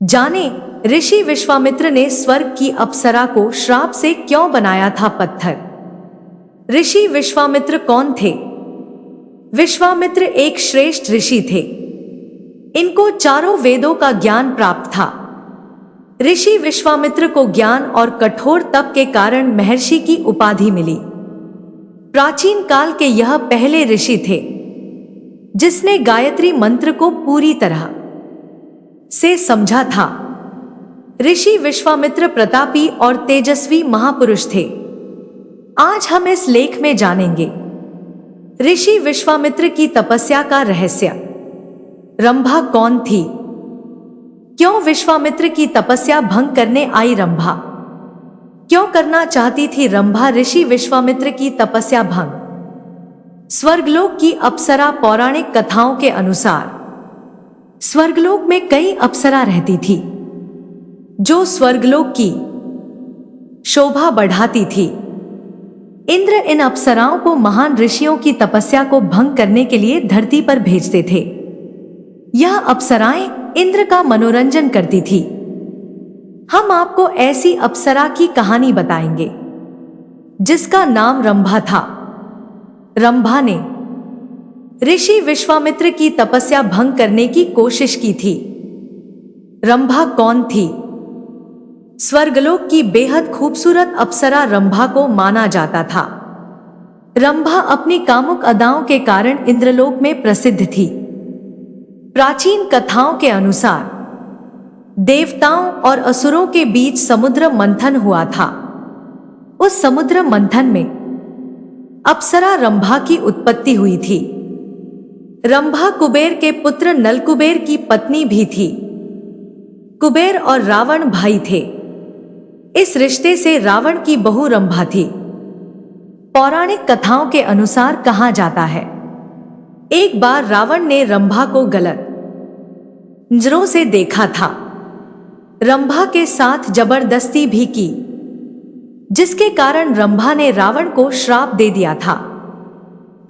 जाने ऋषि विश्वामित्र ने स्वर्ग की अप्सरा को श्राप से क्यों बनाया था पत्थर। ऋषि विश्वामित्र कौन थे? विश्वामित्र एक श्रेष्ठ ऋषि थे। इनको चारों वेदों का ज्ञान प्राप्त था। ऋषि विश्वामित्र को ज्ञान और कठोर तप के कारण महर्षि की उपाधि मिली। प्राचीन काल के यह पहले ऋषि थे जिसने गायत्री मंत्र को पूरी तरह से समझा था। ऋषि विश्वामित्र प्रतापी और तेजस्वी महापुरुष थे। आज हम इस लेख में जानेंगे ऋषि विश्वामित्र की तपस्या का रहस्य। रंभा कौन थी? क्यों विश्वामित्र की तपस्या भंग करने आई रंभा? क्यों करना चाहती थी रंभा ऋषि विश्वामित्र की तपस्या भंग? स्वर्गलोक की अप्सरा। पौराणिक कथाओं के अनुसार स्वर्गलोक में कई अप्सरा रहती थी जो स्वर्गलोक की शोभा बढ़ाती थी। इंद्र इन अप्सराओं को महान ऋषियों की तपस्या को भंग करने के लिए धरती पर भेजते थे। यह अप्सराएं इंद्र का मनोरंजन करती थी। हम आपको ऐसी अप्सरा की कहानी बताएंगे जिसका नाम रंभा था। रंभा ने ऋषि विश्वामित्र की तपस्या भंग करने की कोशिश की थी। रंभा कौन थी? स्वर्गलोक की बेहद खूबसूरत अप्सरा रंभा को माना जाता था। रंभा अपनी कामुक अदाओं के कारण इंद्रलोक में प्रसिद्ध थी। प्राचीन कथाओं के अनुसार देवताओं और असुरों के बीच समुद्र मंथन हुआ था। उस समुद्र मंथन में अप्सरा रंभा की उत्पत्ति हुई थी। रंभा कुबेर के पुत्र नलकुबेर की पत्नी भी थी। कुबेर और रावण भाई थे। इस रिश्ते से रावण की बहू रंभा थी। पौराणिक कथाओं के अनुसार कहा जाता है एक बार रावण ने रंभा को गलत नजरों से देखा था। रंभा के साथ जबरदस्ती भी की जिसके कारण रंभा ने रावण को श्राप दे दिया था।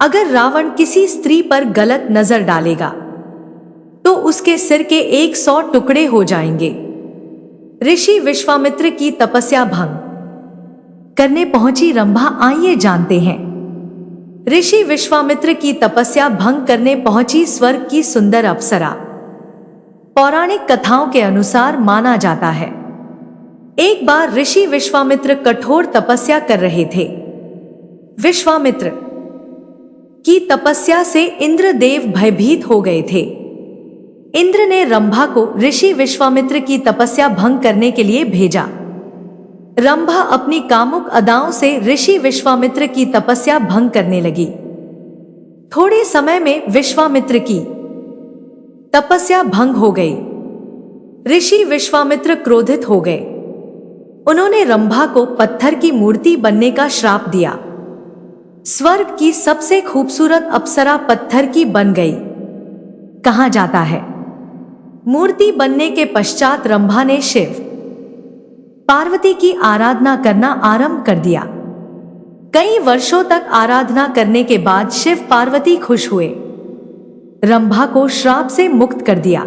अगर रावण किसी स्त्री पर गलत नजर डालेगा तो उसके सिर के 100 टुकड़े हो जाएंगे। ऋषि विश्वामित्र की तपस्या भंग करने पहुंची रंभा। आइए जानते हैं ऋषि विश्वामित्र की तपस्या भंग करने पहुंची स्वर्ग की सुंदर अप्सरा। पौराणिक कथाओं के अनुसार माना जाता है एक बार ऋषि विश्वामित्र कठोर तपस्या कर रहे थे। विश्वामित्र की तपस्या से इंद्रदेव भयभीत हो गए थे। इंद्र ने रंभा को ऋषि विश्वामित्र की तपस्या भंग करने के लिए भेजा। रंभा अपनी कामुक अदाओं से ऋषि विश्वामित्र की तपस्या भंग करने लगी। थोड़े समय में विश्वामित्र की तपस्या भंग हो गई। ऋषि विश्वामित्र क्रोधित हो गए। उन्होंने रंभा को पत्थर की मूर्ति बनने का श्राप दिया। स्वर्ग की सबसे खूबसूरत अप्सरा पत्थर की बन गई। कहा जाता है मूर्ति बनने के पश्चात रंभा ने शिव पार्वती की आराधना करना आरंभ कर दिया। कई वर्षों तक आराधना करने के बाद शिव पार्वती खुश हुए। रंभा को श्राप से मुक्त कर दिया।